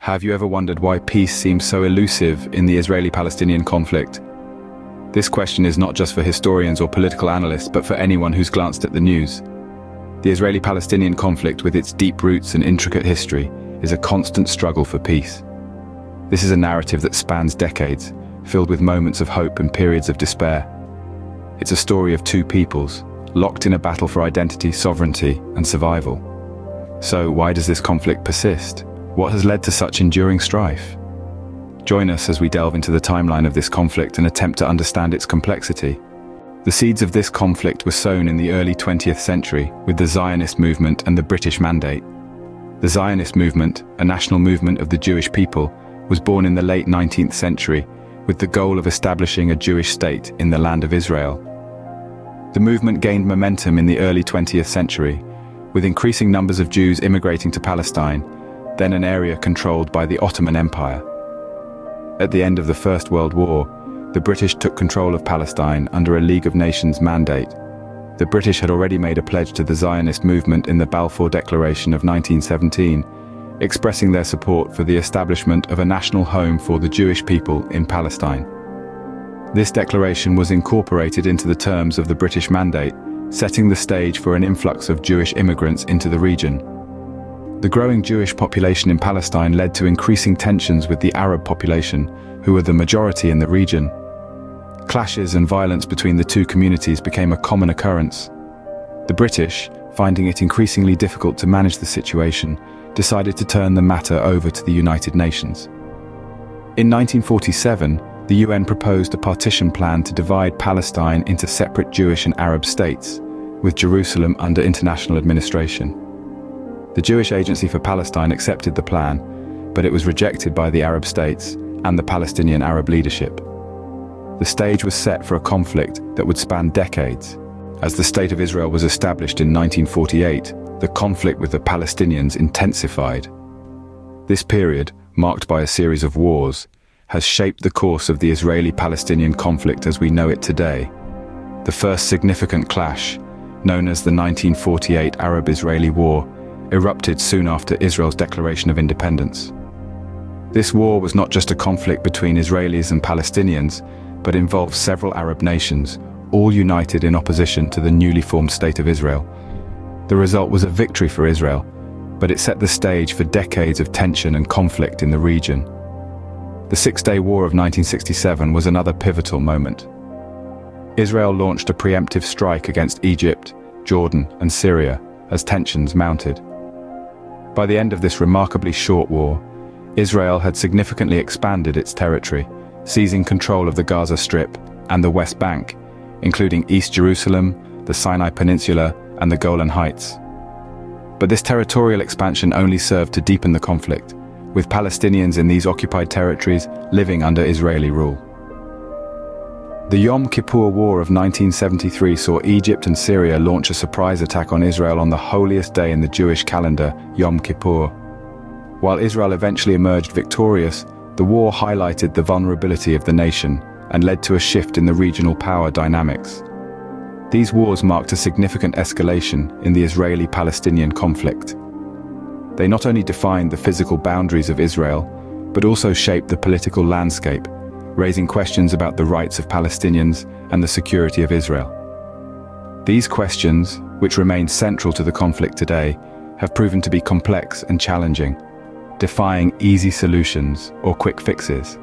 Have you ever wondered why peace seems so elusive in the Israeli-Palestinian conflict? This question is not just for historians or political analysts, but for anyone who's glanced at the news. The Israeli-Palestinian conflict, with its deep roots and intricate history, is a constant struggle for peace. This is a narrative that spans decades, filled with moments of hope and periods of despair. It's a story of two peoples, locked in a battle for identity, sovereignty, and survival. So why does this conflict persist? What has led to such enduring strife? Join us as we delve into the timeline of this conflict and attempt to understand its complexity. The seeds of this conflict were sown in the early 20th century with the Zionist movement and the British Mandate. The Zionist movement, a national movement of the Jewish people, was born in the late 19th century with the goal of establishing a Jewish state in the land of Israel. The movement gained momentum in the early 20th century, with increasing numbers of Jews immigrating to Palestine, then an area controlled by the Ottoman Empire. At the end of the First World War, the British took control of Palestine under a League of Nations mandate. The British had already made a pledge to the Zionist movement in the Balfour Declaration of 1917, expressing their support for the establishment of a national home for the Jewish people in Palestine. This declaration was incorporated into the terms of the British Mandate, setting the stage for an influx of Jewish immigrants into the region. The growing Jewish population in Palestine led to increasing tensions with the Arab population, who were the majority in the region. Clashes and violence between the two communities became a common occurrence. The British, finding it increasingly difficult to manage the situation, decided to turn the matter over to the United Nations. In 1947, the UN proposed a partition plan to divide Palestine into separate Jewish and Arab states, with Jerusalem under international administration. The Jewish Agency for Palestine accepted the plan, but it was rejected by the Arab states and the Palestinian Arab leadership. The stage was set for a conflict that would span decades. As the State of Israel was established in 1948, the conflict with the Palestinians intensified. This period, marked by a series of wars, has shaped the course of the Israeli-Palestinian conflict as we know it today. The first significant clash, known as the 1948 Arab-Israeli War, erupted soon after Israel's declaration of independence. This war was not just a conflict between Israelis and Palestinians, but involved several Arab nations, all united in opposition to the newly formed State of Israel. The result was a victory for Israel, but it set the stage for decades of tension and conflict in the region. The Six-Day War of 1967 was another pivotal moment. Israel launched a preemptive strike against Egypt, Jordan, and Syria as tensions mounted. By the end of this remarkably short war, Israel had significantly expanded its territory, seizing control of the Gaza Strip and the West Bank, including East Jerusalem, the Sinai Peninsula, and the Golan Heights. But this territorial expansion only served to deepen the conflict, with Palestinians in these occupied territories living under Israeli rule. The Yom Kippur War of 1973 saw Egypt and Syria launch a surprise attack on Israel on the holiest day in the Jewish calendar, Yom Kippur. While Israel eventually emerged victorious, the war highlighted the vulnerability of the nation and led to a shift in the regional power dynamics. These wars marked a significant escalation in the Israeli-Palestinian conflict. They not only defined the physical boundaries of Israel, but also shaped the political landscape, raising questions about the rights of Palestinians and the security of Israel. These questions, which remain central to the conflict today, have proven to be complex and challenging, defying easy solutions or quick fixes.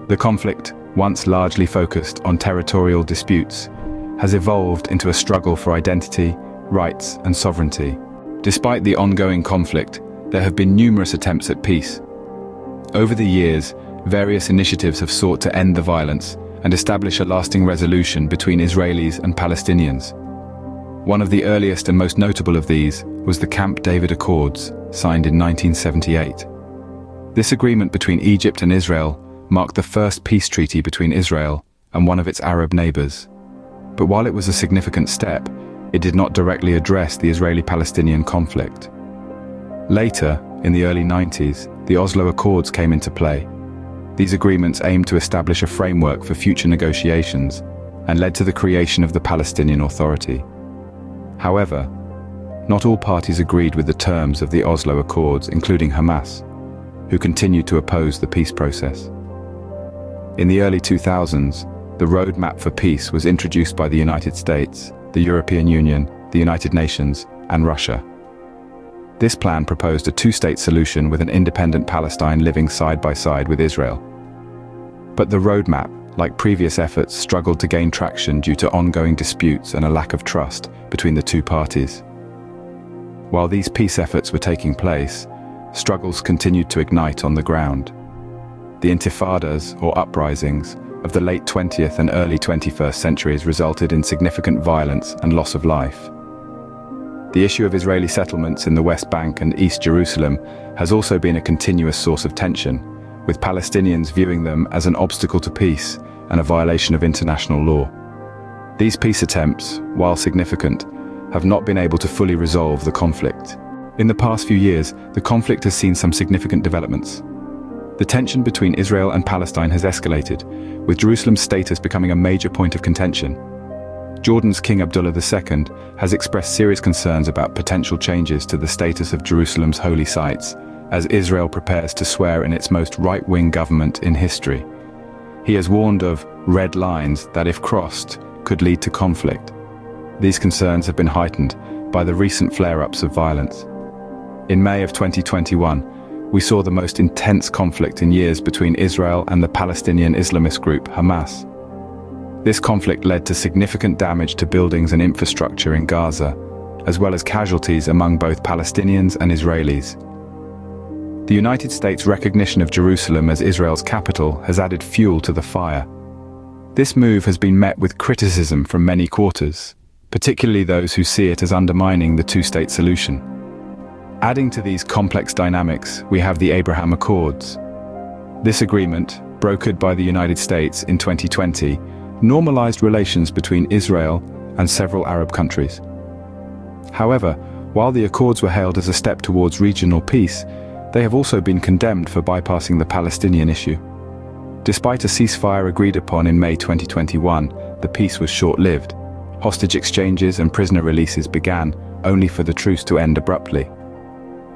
The conflict, once largely focused on territorial disputes, has evolved into a struggle for identity, rights, and sovereignty. Despite the ongoing conflict, there have been numerous attempts at peace. Over the years, various initiatives have sought to end the violence and establish a lasting resolution between Israelis and Palestinians. One of the earliest and most notable of these was the Camp David Accords, signed in 1978. This agreement between Egypt and Israel marked the first peace treaty between Israel and one of its Arab neighbors. But while it was a significant step, it did not directly address the Israeli-Palestinian conflict. Later, in the early 90s, the Oslo Accords came into play. These agreements aimed to establish a framework for future negotiations and led to the creation of the Palestinian Authority. However, not all parties agreed with the terms of the Oslo Accords, including Hamas. who continued to oppose the peace process. In the early 2000s, the roadmap for peace was introduced by the United States, the European Union, the United Nations, and Russia. This plan proposed a two-state solution with an independent Palestine living side by side with Israel. But the roadmap, like previous efforts, struggled to gain traction due to ongoing disputes and a lack of trust between the two parties. While these peace efforts were taking place, struggles continued to ignite on the ground. The intifadas, or uprisings, of the late 20th and early 21st centuries resulted in significant violence and loss of life. The issue of Israeli settlements in the West Bank and East Jerusalem has also been a continuous source of tension, with Palestinians viewing them as an obstacle to peace and a violation of international law. These peace attempts, while significant, have not been able to fully resolve the conflict. In the past few years, the conflict has seen some significant developments. The tension between Israel and Palestine has escalated, with Jerusalem's status becoming a major point of contention. Jordan's King Abdullah II has expressed serious concerns about potential changes to the status of Jerusalem's holy sites, as Israel prepares to swear in its most right-wing government in history. He has warned of red lines that, if crossed, could lead to conflict. These concerns have been heightened by the recent flare-ups of violence. In May of 2021, we saw the most intense conflict in years between Israel and the Palestinian Islamist group Hamas. This conflict led to significant damage to buildings and infrastructure in Gaza, as well as casualties among both Palestinians and Israelis. The United States' recognition of Jerusalem as Israel's capital has added fuel to the fire. This move has been met with criticism from many quarters, particularly those who see it as undermining the two-state solution. Adding to these complex dynamics, we have the Abraham Accords. This agreement, brokered by the United States in 2020, normalized relations between Israel and several Arab countries. However, while the accords were hailed as a step towards regional peace, they have also been condemned for bypassing the Palestinian issue. Despite a ceasefire agreed upon in May 2021, the peace was short-lived. Hostage exchanges and prisoner releases began, only for the truce to end abruptly.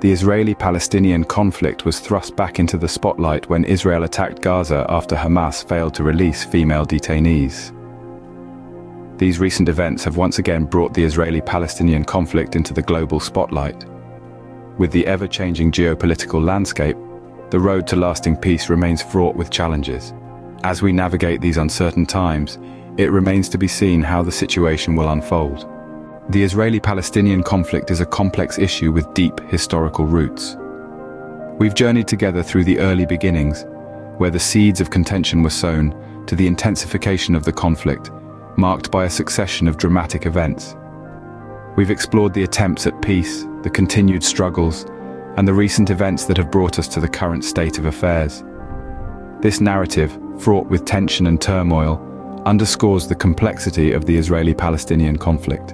The Israeli-Palestinian conflict was thrust back into the spotlight when Israel attacked Gaza after Hamas failed to release female detainees. These recent events have once again brought the Israeli-Palestinian conflict into the global spotlight. With the ever-changing geopolitical landscape, the road to lasting peace remains fraught with challenges. As we navigate these uncertain times, it remains to be seen how the situation will unfold. The Israeli-Palestinian conflict is a complex issue with deep historical roots. We've journeyed together through the early beginnings, where the seeds of contention were sown, to the intensification of the conflict, marked by a succession of dramatic events. We've explored the attempts at peace, the continued struggles, and the recent events that have brought us to the current state of affairs. This narrative, fraught with tension and turmoil, underscores the complexity of the Israeli-Palestinian conflict.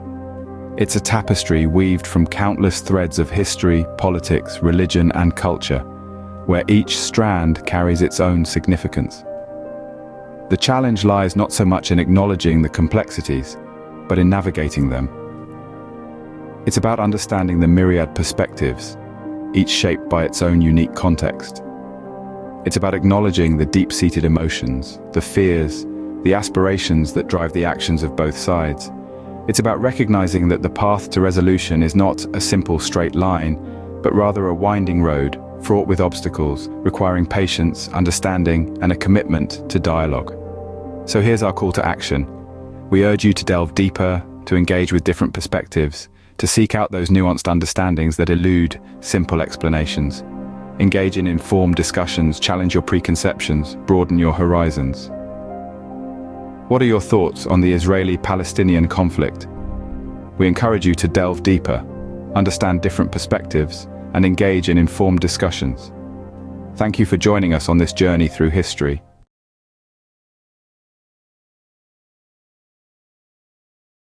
It's a tapestry weaved from countless threads of history, politics, religion, and culture, where each strand carries its own significance. The challenge lies not so much in acknowledging the complexities, but in navigating them. It's about understanding the myriad perspectives, each shaped by its own unique context. It's about acknowledging the deep-seated emotions, the fears, the aspirations that drive the actions of both sides. It's about recognizing that the path to resolution is not a simple straight line, but rather a winding road, fraught with obstacles, requiring patience, understanding, and a commitment to dialogue. So here's our call to action. We urge you to delve deeper, to engage with different perspectives, to seek out those nuanced understandings that elude simple explanations. Engage in informed discussions, challenge your preconceptions, broaden your horizons. What are your thoughts on the Israeli-Palestinian conflict? We encourage you to delve deeper, understand different perspectives, and engage in informed discussions. Thank you for joining us on this journey through history.